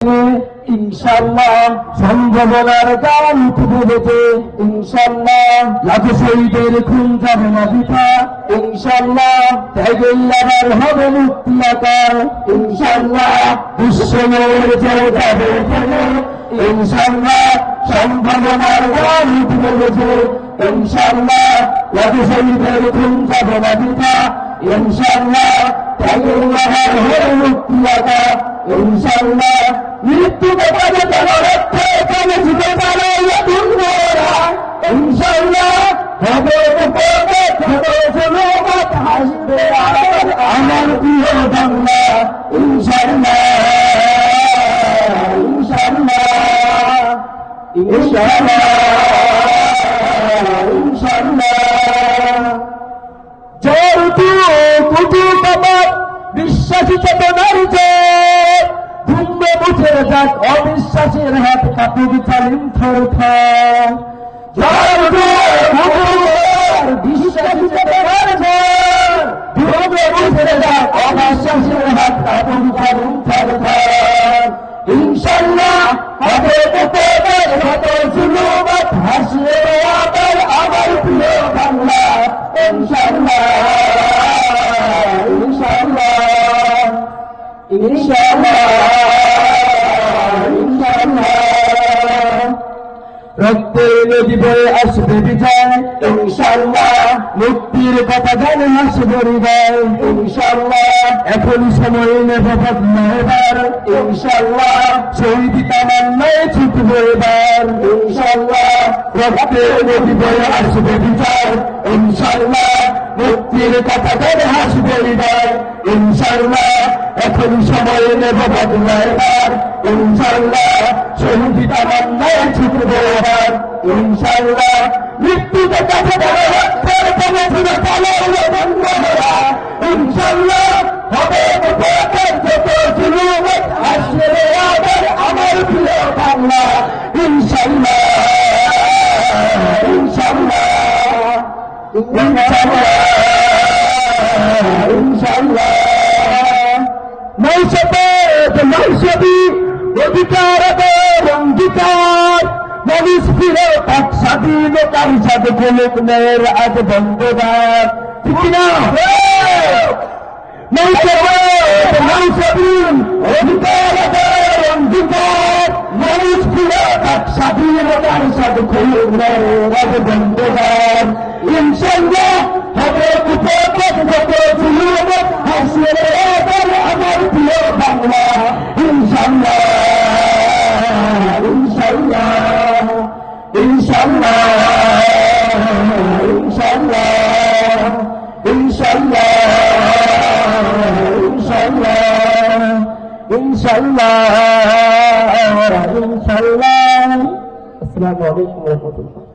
ইনশাআল্লাহ সম্ভাবনার গান উঠবে বেঁচে, ইনশাআল্লাহ লাখ শহীদের খুন যাবে না বৃথা, ইনশাআল্লাহ ত্যাগের লাগার হবে মুক্তি আকার, ইনশাআল্লাহ দুঃসময়ের জয় যাবে ফেলে, ইনশাআল্লাহ সম্ভাবনার গান উঠবে বেঁচে, ইনশাআল্লাহ লাখ শহীদের খুন যাবে না বৃথা, ইনশাআল্লাহ ত্যাগের লাগার হবে মুক্তি আকার, ইনশাআল্লাহ মৃত্যুকে পাবে তোমার রক্ষে কানে ঝুঁকে চালাইয়া দুর্গরা, ইনশাআল্লাহ হবে উপরে হবে জনমত হাসবে আমার প্রিয় বাংলা, ইনশাআল্লাহ ইনশাআল্লাহ ইনশাআল্লাহ ইনশাআল্লাহ জয়তু কুতু কবর বিশ্বাসী চেতনার জয় ধুমবে মুছে যাক অবিশ্বাসের হাত কাপুর চালিম থর থর, বিশ্বাসী চেতনার জয় ধুমবে মুছে যাক অবিশ্বাসের হাত কাপুর চালিম থর থর, ইনশাআল্লাহ হবে উপরে হবে জুলুমত হাসিয়ে আবার আমার প্রিয় বাংলা, ইনশাআল্লাহ ইনশাআল্লাহ ইনশাআল্লাহ ইনশাআল্লাহ রক্তের নদী বয়ে আসবে বিজয়, ইনশাআল্লাহ মুক্তির কথা জানে হাসবে হৃদয়, ইনশাআল্লাহ এখন সময় নেব বদলা এবার, ইনশাআল্লাহ শহীদ তামান্নায় ছুটবে এবার, ইনশাআল্লাহ রক্তের নদী বয়ে আসবে বিজয়, ইনশাআল্লাহ মুক্তির কথা জানে হাসবে হৃদয়, ইনশাআল্লাহ এখন সময় নেব বদলা এবার, ইনশাআল্লাহ শহীদ তামান্নায় ছুটবে এবার, ইনশাআল্লাহ মৃত্যুকে কাছে ধরে রক্ষার কোনো ফিরে পালাইলে বন্ধুরা, ইনশাআল্লাহ হবে বিপদের যত জুলুমত আসবে আবার আমার প্রিয় বাংলা, ইনশাআল্লাহ ইনশাআল্লাহ ইনশাআল্লাহ ইনশাআল্লাহ নৌশপথ নৌশবি অধিকার অঙ্গীকার মানুষ ফিরে পাক স্বাধীনতার সাথে খোলক ন্যায়ের আজ বন্ধদার, ঠিক না? নৌশবি অধিকার অঙ্গীকার মানুষ ফিরে পাক স্বাধীনতার সাথে খোলক ন্যায়ের আজ বন্ধদার, ইনশাআল্লাহ হবে উপর যত জুলুমত হাসিয়ে আমার প্রিয় বাংলা, ইনশাআল্লাহ ইনশাআল্লাহ ইনশাআল্লাহ ইনশাআল্লাহ ইনশাআল্লাহ ইনশাআল্লাহ ইনশাআল্লাহ ইনশাআল্লাহ। আসসালামু আলাইকুম ওয়া রাহমাতুল্লাহ।